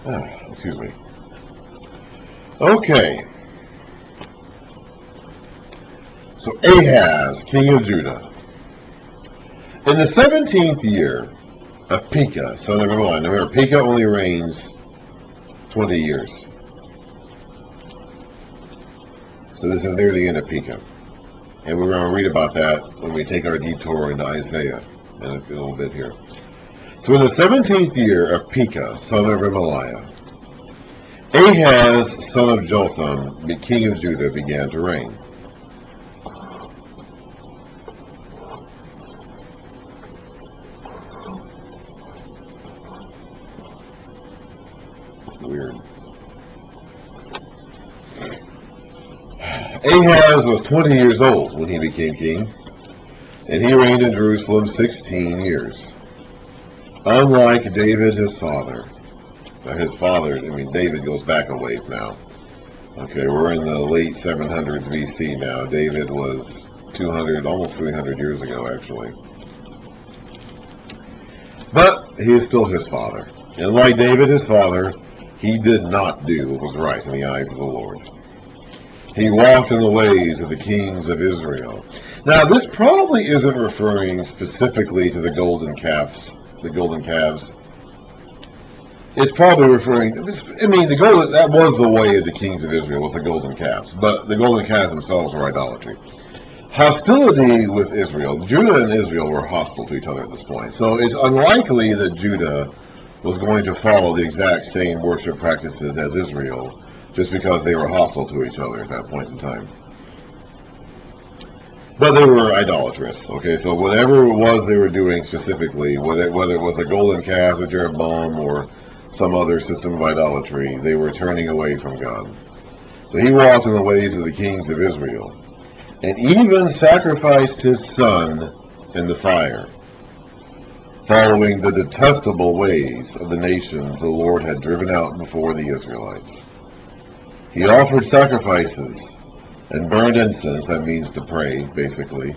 Excuse me. Okay. So Ahaz, king of Judah. In the 17th year of Pekah, son of Remaliah. Now remember, Pekah only reigns 20 years. So this is near the end of Pekah. And we're going to read about that when we take our detour into Isaiah in a little bit here. So in the 17th year of Pekah, son of Remaliah, Ahaz, son of Jotham, the king of Judah, began to reign. Weird. Ahaz was 20 years old when he became king, and he reigned in Jerusalem 16 years. Unlike David, his father. Now David goes back a ways now. Okay, we're in the late 700s BC now. David was 200, almost 300 years ago, actually. But he is still his father. And like David, his father, he did not do what was right in the eyes of the Lord. He walked in the ways of the kings of Israel. Now, this probably isn't referring specifically to the golden calves. It's probably referring, that was the way of the kings of Israel, was the golden calves. But the golden calves themselves were idolatry. Hostility with Israel. Judah and Israel were hostile to each other at this point. So it's unlikely that Judah was going to follow the exact same worship practices as Israel, just because they were hostile to each other at that point in time. But they were idolatrous. Okay, so whatever it was they were doing specifically, whether it was a golden calf or Jeroboam or some other system of idolatry, they were turning away from God. So he walked in the ways of the kings of Israel, and even sacrificed his son in the fire, following the detestable ways of the nations the Lord had driven out before the Israelites. He offered sacrifices and burned incense, that means to pray, basically,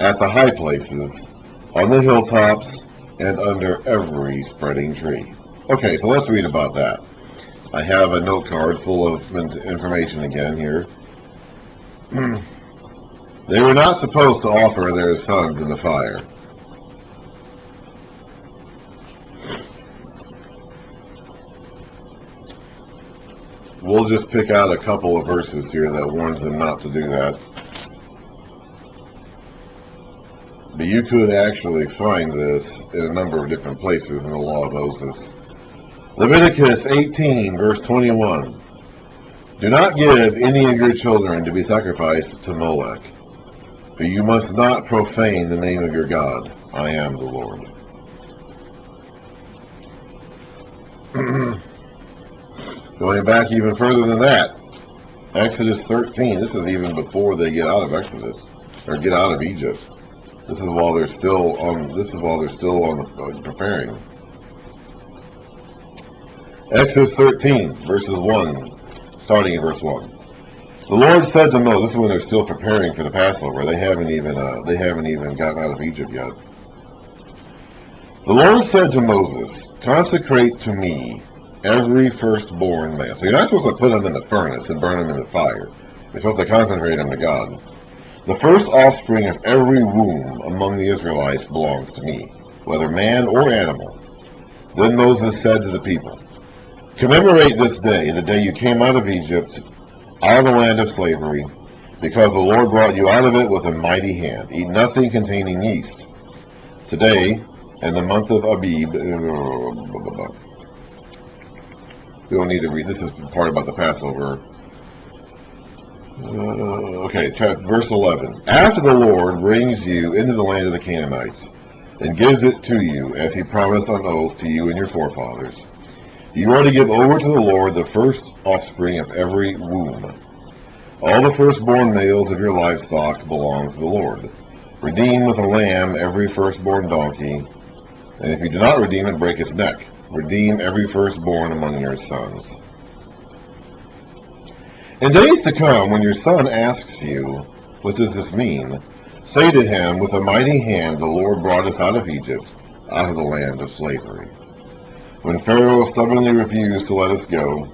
at the high places, on the hilltops, and under every spreading tree. Okay, so let's read about that. I have a note card full of information again here. They were not supposed to offer their sons in the fire. We'll just pick out a couple of verses here that warns them not to do that. But you could actually find this in a number of different places in the law of Moses. Leviticus 18, verse 21. Do not give any of your children to be sacrificed to Molech, for you must not profane the name of your God. I am the Lord. Going back even further than that, Exodus 13. This is even before they get out of Exodus or get out of Egypt. This is while they're still on preparing. Exodus 13, verses 1, starting in verse 1. The Lord said to Moses, this is when they're still preparing for the Passover. They haven't even gotten out of Egypt yet. The Lord said to Moses, consecrate to me every firstborn male. So you're not supposed to put them in the furnace and burn them in the fire. You're supposed to consecrate them to God. The first offspring of every womb among the Israelites belongs to me, whether man or animal. Then Moses said to the people, commemorate this day, the day you came out of Egypt, out of the land of slavery, because the Lord brought you out of it with a mighty hand. Eat nothing containing yeast. Today, in the month of Abib, we don't need to read. This is the part about the Passover. Verse 11. After the Lord brings you into the land of the Canaanites, and gives it to you, as he promised on oath to you and your forefathers, you are to give over to the Lord the first offspring of every womb. All the firstborn males of your livestock belong to the Lord. Redeem with a lamb every firstborn donkey, and if you do not redeem it, break its neck. Redeem every firstborn among your sons. In days to come, when your son asks you, what does this mean? Say to him, with a mighty hand the Lord brought us out of Egypt, out of the land of slavery. When Pharaoh stubbornly refused to let us go,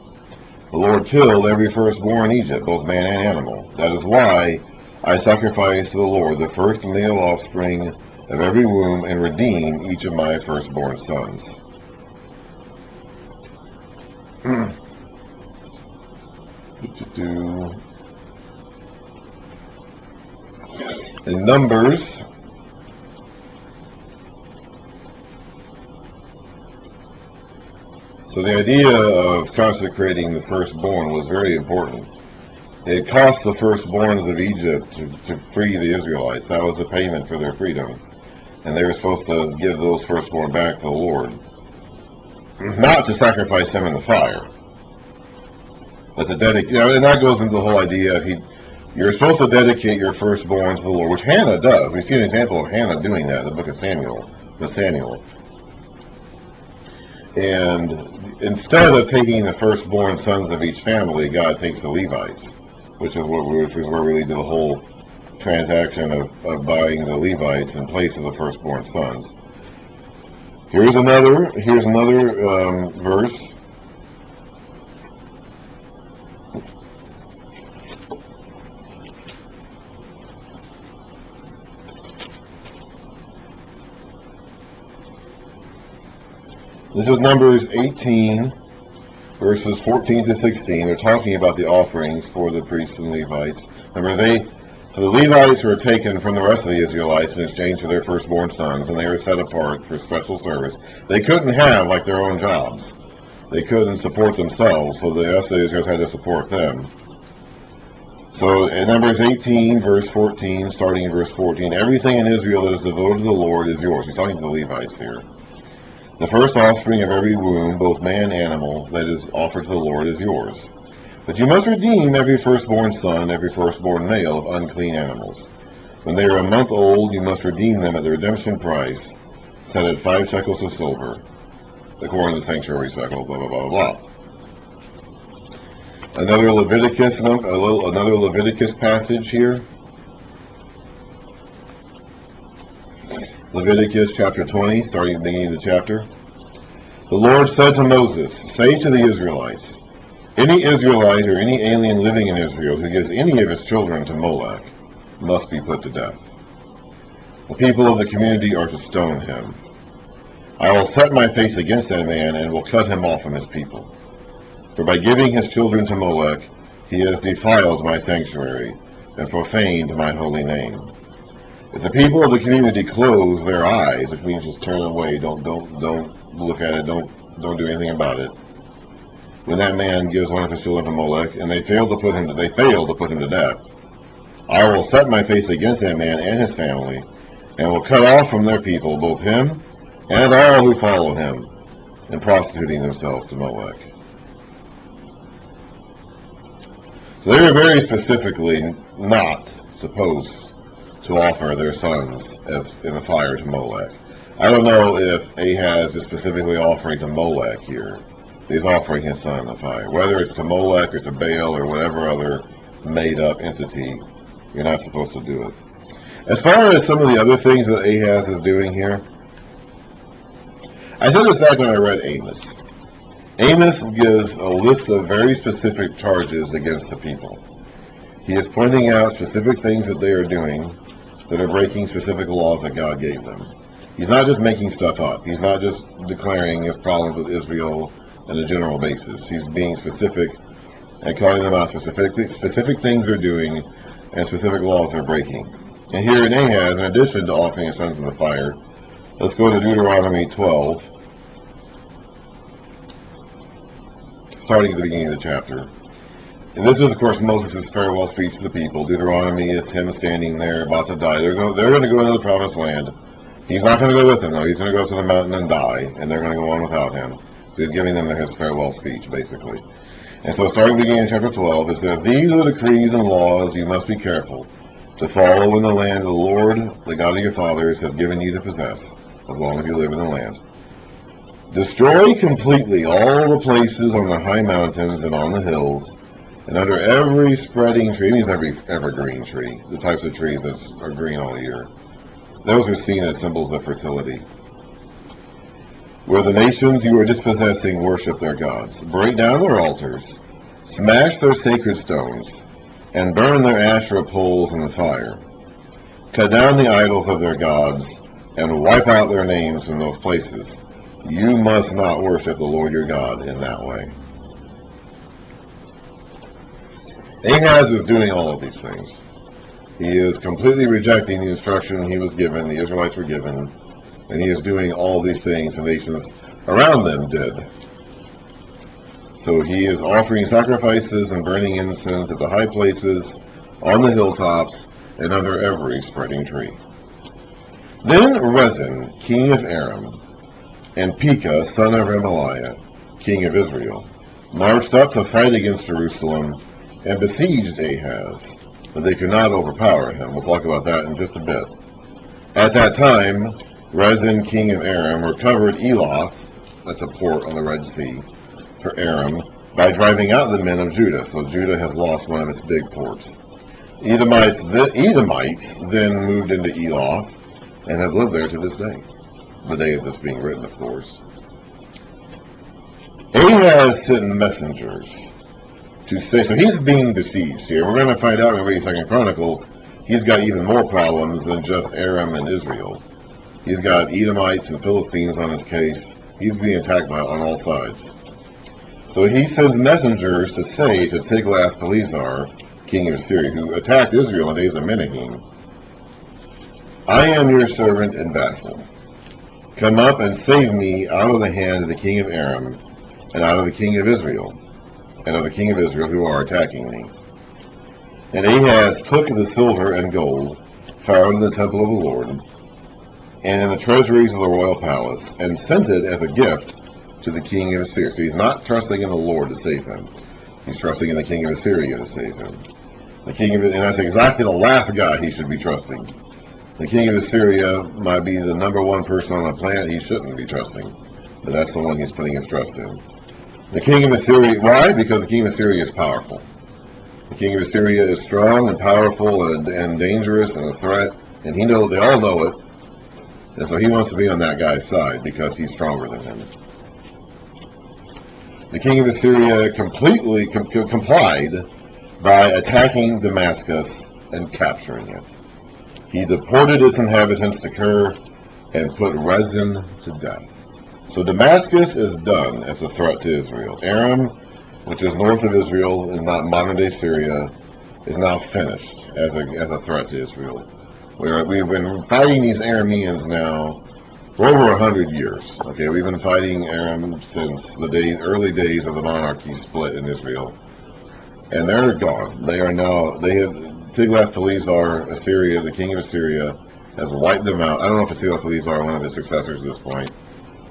the Lord killed every firstborn in Egypt, both man and animal. That is why I sacrifice to the Lord the first male offspring of every womb and redeem each of my firstborn sons. In Numbers, so the idea of consecrating the firstborn was very important. It cost the firstborns of Egypt to free the Israelites. That was the payment for their freedom. And they were supposed to give those firstborn back to the Lord. Not to sacrifice them in the fire. But to dedicate, and that goes into the whole idea of you're supposed to dedicate your firstborn to the Lord, which Hannah does. We see an example of Hannah doing that in the book of Samuel, with Samuel. And instead of taking the firstborn sons of each family, God takes the Levites, which is where we did the whole transaction of buying the Levites in place of the firstborn sons. Here's another verse. This is Numbers 18, verses 14 to 16. They're talking about the offerings for the priests and Levites. Remember, so the Levites were taken from the rest of the Israelites in exchange for their firstborn sons, and they were set apart for special service. They couldn't have, like, their own jobs. They couldn't support themselves, so the rest of the Israelites had to support them. So in Numbers 18, verse 14, starting in verse 14, everything in Israel that is devoted to the Lord is yours. He's talking to the Levites here. The first offspring of every womb, both man and animal, that is offered to the Lord is yours. But you must redeem every firstborn son, every firstborn male of unclean animals. When they are a month old, you must redeem them at the redemption price, set at 5 shekels of silver, according to the sanctuary shekel, blah, blah, blah, blah. Another Leviticus passage here. Leviticus chapter 20, starting at the beginning of the chapter. The Lord said to Moses, say to the Israelites, any Israelite or any alien living in Israel who gives any of his children to Molech must be put to death. The people of the community are to stone him. I will set my face against that man and will cut him off from his people. For by giving his children to Molech, he has defiled my sanctuary and profaned my holy name. If the people of the community close their eyes, which means just turn away, don't look at it, don't do anything about it, when that man gives one of his children to Molech, and they fail to put him to death, I will set my face against that man and his family, and will cut off from their people both him and all who follow him, in prostituting themselves to Molech. So they were very specifically not supposed to offer their sons as in the fire to Molech. I don't know if Ahaz is specifically offering to Molech here. He's offering his son in the fire. Whether it's to Molech or to Baal or whatever other made-up entity, you're not supposed to do it. As far as some of the other things that Ahaz is doing here, I said this back when I read Amos. Amos gives a list of very specific charges against the people. He is pointing out specific things that they are doing that are breaking specific laws that God gave them. He's not just making stuff up. He's not just declaring his problems with Israel on a general basis. He's being specific and calling them out specific things they're doing and specific laws they're breaking. And here in Ahaz, in addition to offering his sons in the fire, let's go to Deuteronomy 12, starting at the beginning of the chapter. And this is, of course, Moses' farewell speech to the people. Deuteronomy is him standing there about to die. They're going to go into the promised land. He's not going to go with them, though. He's going to go to the mountain and die, and they're going to go on without him. So he's giving them his farewell speech, basically. And so starting beginning in chapter 12, it says, these are the decrees and laws you must be careful to follow in the land the Lord, the God of your fathers, has given you to possess, as long as you live in the land. Destroy completely all the places on the high mountains and on the hills, and under every spreading tree, it means every evergreen tree, the types of trees that are green all year. Those are seen as symbols of fertility. where the nations you are dispossessing worship their gods. Break down their altars, smash their sacred stones, and burn their Asherah poles in the fire. Cut down the idols of their gods, and wipe out their names from those places. You must not worship the Lord your God in that way. Ahaz is doing all of these things. He is completely rejecting the instruction he was given, the Israelites were given, and he is doing all of these things the nations around them did. So he is offering sacrifices and burning incense at the high places, on the hilltops, and under every spreading tree. Then Rezin, king of Aram, and Pekah, son of Remaliah, king of Israel, marched up to fight against Jerusalem and besieged Ahaz, but they could not overpower him. We'll talk about that in just a bit. At that time, Rezin, king of Aram, recovered Elath, that's a port on the Red Sea, for Aram, by driving out the men of Judah. So Judah has lost one of its big ports. Edomites then moved into Elath and have lived there to this day. The day of this being written, of course. Ahaz sent messengers to say, so he's being besieged here. We're going to find out when we read 2 Chronicles, he's got even more problems than just Aram and Israel. He's got Edomites and Philistines on his case. He's being attacked on all sides. So he sends messengers to say to Tiglath-Pilesar, king of Assyria, who attacked Israel in the days of Menahem, I am your servant and vassal. Come up and save me out of the hand of the king of Aram, and out of the king of Israel, and of the king of Israel who are attacking me. And Ahaz took the silver and gold found in the temple of the Lord, and in the treasuries of the royal palace, and sent it as a gift to the king of Assyria. So he's not trusting in the Lord to save him. He's trusting in the king of Assyria to save him. And that's exactly the last guy he should be trusting. The king of Assyria might be the number one person on the planet he shouldn't be trusting, but that's the one he's putting his trust in. The king of Assyria, why? Because the king of Assyria is powerful. The king of Assyria is strong and powerful and dangerous and a threat, and they all know it, and so he wants to be on that guy's side because he's stronger than him. The king of Assyria completely complied by attacking Damascus and capturing it. He deported its inhabitants to Kir and put Rezin to death. So Damascus is done as a threat to Israel. Aram, which is north of Israel and not modern-day Syria, is now finished as a threat to Israel. We've been fighting these Arameans now for over 100 years. Okay, we've been fighting Aram since the early days of the monarchy split in Israel, and they're gone. They have Tiglath-Pilesar, Assyria, the king of Assyria, has wiped them out. I don't know if it's Tiglath-Pilesar, one of his successors at this point.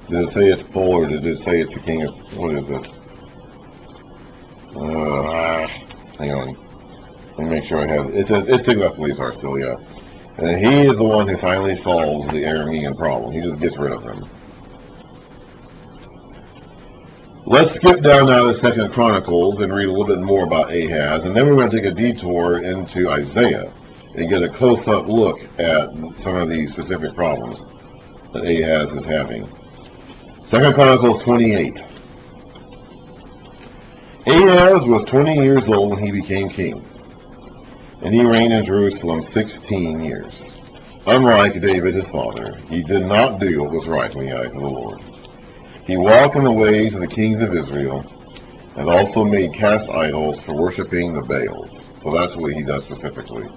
Did it say it's Pul, or did it say it's the king of, what is it? Hang on. Let me make sure I have it. It's Tiglath-Pilesar still, yeah. And he is the one who finally solves the Aramean problem. He just gets rid of them. Let's skip down now to 2 Chronicles and read a little bit more about Ahaz, and then we're going to take a detour into Isaiah and get a close-up look at some of the specific problems that Ahaz is having. 2 Chronicles 28. Ahaz was 20 years old when he became king, and he reigned in Jerusalem 16 years. Unlike David his father, he did not do what was right in the eyes of the Lord. He walked in the ways of the kings of Israel, and also made cast idols for worshiping the Baals. So that's what he does specifically.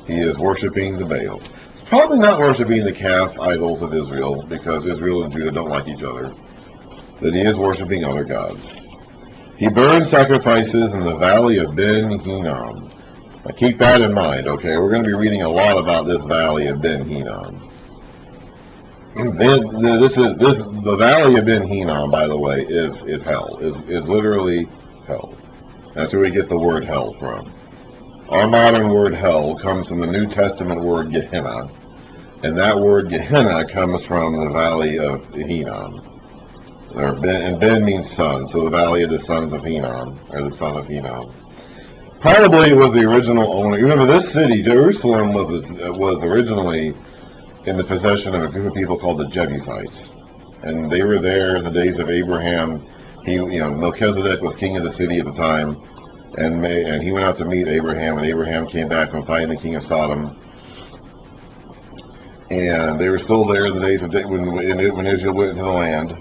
He is worshiping the Baals. He's probably not worshiping the calf idols of Israel, because Israel and Judah don't like each other. But he is worshiping other gods. He burned sacrifices in the valley of Ben-Hinnom. Now keep that in mind, okay? We're going to be reading a lot about this valley of Ben-Hinnom. The valley of Ben-Hinnom, by the way, is hell. Is literally hell. That's where we get the word hell from. Our modern word hell comes from the New Testament word Gehenna, and that word Gehenna comes from the valley of Hinnom. And Ben means son, so the valley of the sons of Hinnom, or the son of Hinnom. Probably was the original owner. Remember, this city, Jerusalem, was originally in the possession of a group of people called the Jebusites. And they were there in the days of Abraham. Melchizedek was king of the city at the time, and he went out to meet Abraham, and Abraham came back from fighting the king of Sodom. And they were still there in the days of when Israel went into the land.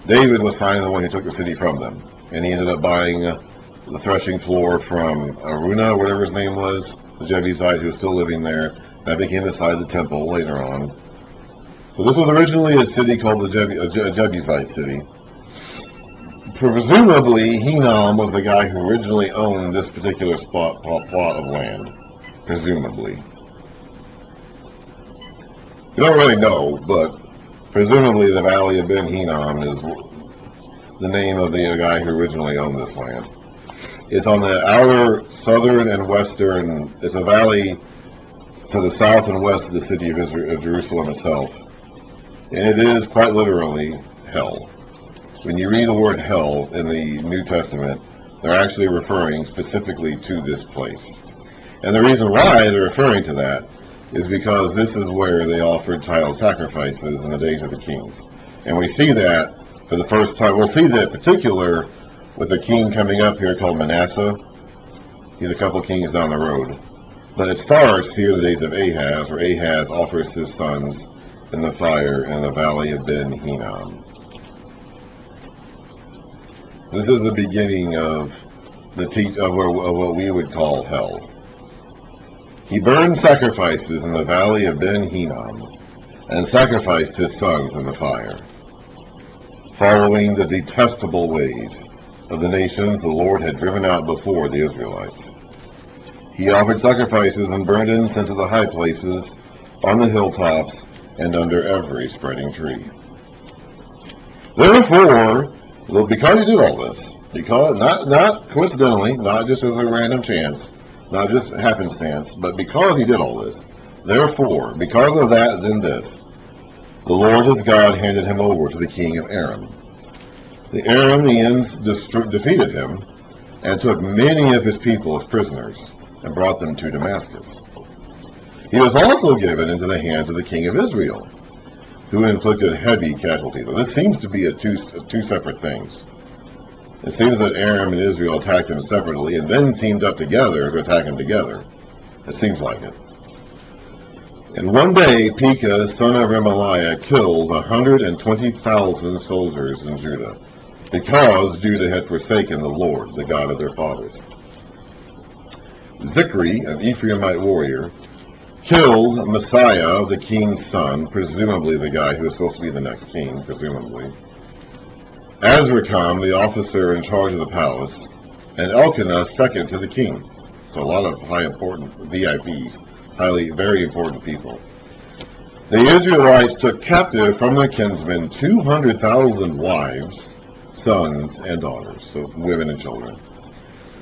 David was finally the one who took the city from them, and he ended up buying the threshing floor from Aruna, whatever his name was, the Jebusite who was still living there. That became the site of the temple later on. So this was originally a city called a Jebusite city. Presumably, Hinnom was the guy who originally owned this particular plot of land. Presumably. We don't really know, but presumably the Valley of Ben Hinnom is the name of the guy who originally owned this land. It's on the outer southern and western, it's a valley to the south and west of the city of Jerusalem itself. And it is quite literally hell. When you read the word hell in the New Testament, they're actually referring specifically to this place. And the reason why they're referring to that is because this is where they offered child sacrifices in the days of the kings. And we see that for the first time. We'll see that particular with a king coming up here called Manasseh. He's a couple kings down the road. But it starts here in the days of Ahaz, where Ahaz offers his sons in the fire in the valley of Ben Hinnom. So this is the beginning of what we would call hell. He burned sacrifices in the valley of Ben Hinnom, and sacrificed his sons in the fire, following the detestable ways of the nations the Lord had driven out before the Israelites. He offered sacrifices and burned incense to the high places, on the hilltops, and under every spreading tree. Therefore, because he did all this, because not coincidentally, not just as a random chance, not just happenstance, but because he did all this, therefore, because of that, then this, the Lord his God handed him over to the king of Aram. The Arameans defeated him, and took many of his people as prisoners, and brought them to Damascus. He was also given into the hands of the king of Israel, who inflicted heavy casualties. Now, this seems to be two separate things. It seems that Aram and Israel attacked him separately and then teamed up together to attack him together. It seems like it. And one day, Pekah, son of Remaliah, killed 120,000 soldiers in Judah, because Judah had forsaken the Lord, the God of their fathers. Zikri, an Ephraimite warrior, killed Messiah, the king's son, presumably the guy who was supposed to be the next king, presumably. Azrikam, the officer in charge of the palace, and Elkanah, second to the king. So a lot of high important VIPs, very important people. The Israelites took captive from their kinsmen 200,000 wives, sons, and daughters, so women and children.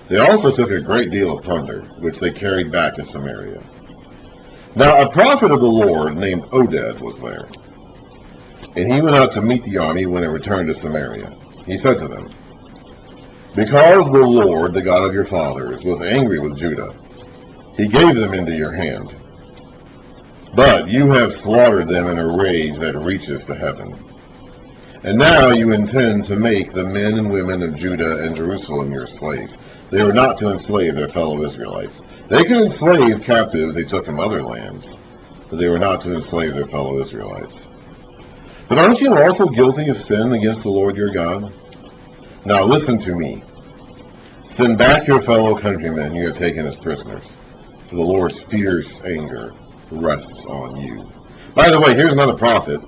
They also took a great deal of plunder, which they carried back to Samaria. Now a prophet of the Lord named Oded was there, and he went out to meet the army when it returned to Samaria. He said to them, because the Lord, the God of your fathers, was angry with Judah, he gave them into your hand. But you have slaughtered them in a rage that reaches to heaven. And now you intend to make the men and women of Judah and Jerusalem your slaves. They were not to enslave their fellow Israelites. They could enslave captives they took from other lands, but they were not to enslave their fellow Israelites. But aren't you also guilty of sin against the Lord your God? Now listen to me. Send back your fellow countrymen you have taken as prisoners, for the Lord's fierce anger rests on you. By the way, here's another prophet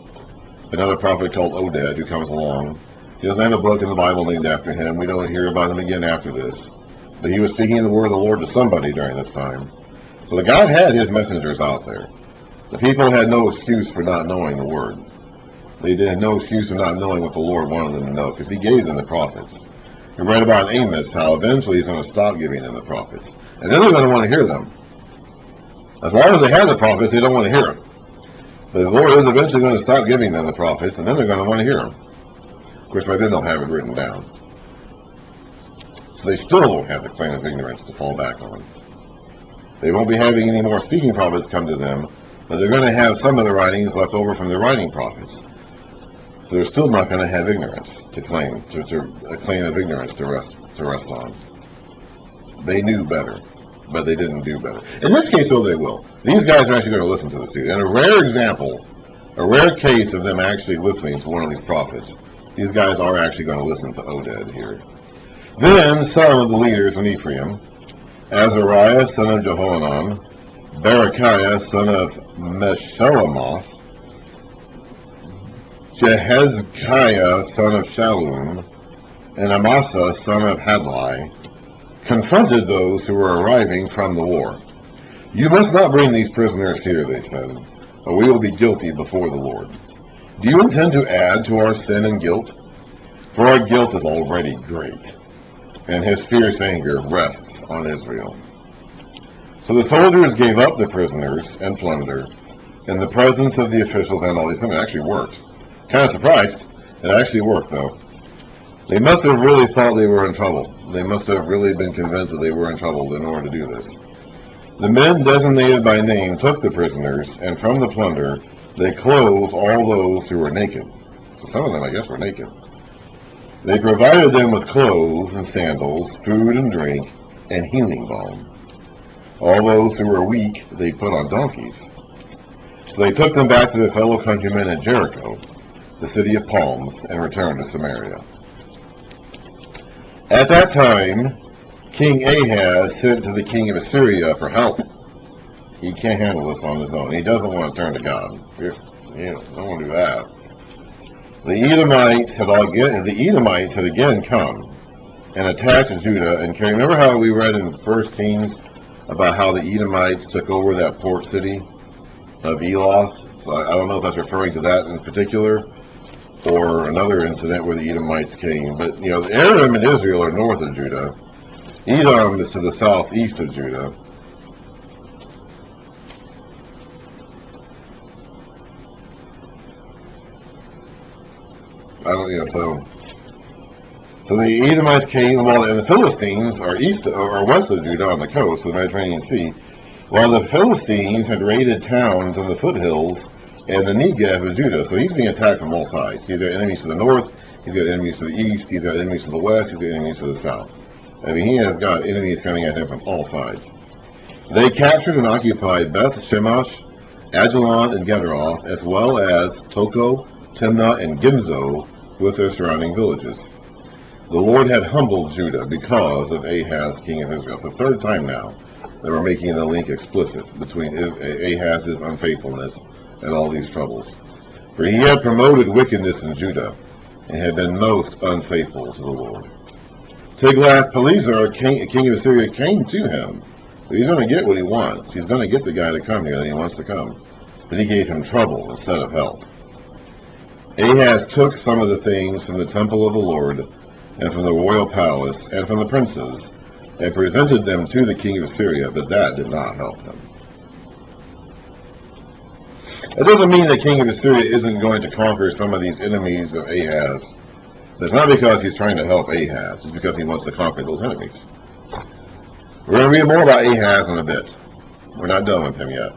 called Oded who comes along. He doesn't have a book in the Bible named after him. We don't hear about him again after this. But he was speaking the word of the Lord to somebody during this time. So the God had his messengers out there. The people had no excuse for not knowing the word. They had no excuse for not knowing what the Lord wanted them to know, because he gave them the prophets. We read about Amos, how eventually he's going to stop giving them the prophets. And then they're going to want to hear them. As long as they have the prophets, they don't want to hear them. But the Lord is eventually going to stop giving them the prophets, and then they're going to want to hear them. Of course, by then they'll have it written down. So they still won't have the claim of ignorance to fall back on. They won't be having any more speaking prophets come to them, but they're going to have some of the writings left over from the writing prophets. So they're still not going to have ignorance to claim, a claim of ignorance to rest on. They knew better, but they didn't do better. In this case, though, they will. These guys are actually going to listen to this dude. And a rare example, a rare case of them actually listening to one of these prophets, these guys are actually going to listen to Oded here. Then some of the leaders in Ephraim, Azariah, son of Jehohanan, Berechiah, son of Meshillemoth, Jehezekiah, son of Shallum, and Amasa, son of Hadlai, confronted those who were arriving from the war. You must not bring these prisoners here, they said, or we will be guilty before the Lord. Do you intend to add to our sin and guilt? For our guilt is already great, and his fierce anger rests on Israel. So the soldiers gave up the prisoners and plunder in the presence of the officials and all these things. It actually worked. Kind of surprised. It actually worked, though. They must have really thought they were in trouble. They must have really been convinced that they were in trouble in order to do this. The men designated by name took the prisoners, and from the plunder they clothed all those who were naked. So some of them, I guess, were naked. They provided them with clothes and sandals, food and drink, and healing balm. All those who were weak they put on donkeys. So they took them back to their fellow countrymen at Jericho, the city of palms, and returned to Samaria. At that time, King Ahaz sent to the king of Assyria for help. He can't handle this on his own. He doesn't want to turn to God. Don't want to do that. The Edomites had again come and attacked Judah and carried. Remember how we read in 1 Kings about how the Edomites took over that port city of Eloth? So I don't know if that's referring to that in particular, or another incident where the Edomites came. But, Aram and Israel are north of Judah. Edom is to the southeast of Judah. So the Edomites came, and the Philistines are east or west of Judah on the coast of the Mediterranean Sea, while the Philistines had raided towns in the foothills and the Negev of Judah. So he's being attacked from all sides. He's got enemies to the north, he's got enemies to the east, he's got enemies to the west, he's got enemies to the south. I mean, he has got enemies coming at him from all sides. They captured and occupied Beth Shemesh, Ajalon, and Gederoth, as well as Toko, Timnah, and Gimzo, with their surrounding villages. The Lord had humbled Judah because of Ahaz, king of Israel. So third time now that we're making the link explicit between Ahaz's unfaithfulness and all these troubles. For he had promoted wickedness in Judah and had been most unfaithful to the Lord. Tiglath-Pilesar, king of Assyria, came to him. So he's going to get what he wants. He's going to get the guy to come here that he wants to come. But he gave him trouble instead of help. Ahaz took some of the things from the temple of the Lord, and from the royal palace, and from the princes, and presented them to the king of Assyria, but that did not help him. That doesn't mean the king of Assyria isn't going to conquer some of these enemies of Ahaz. It's not because he's trying to help Ahaz, it's because he wants to conquer those enemies. We're going to read more about Ahaz in a bit. We're not done with him yet.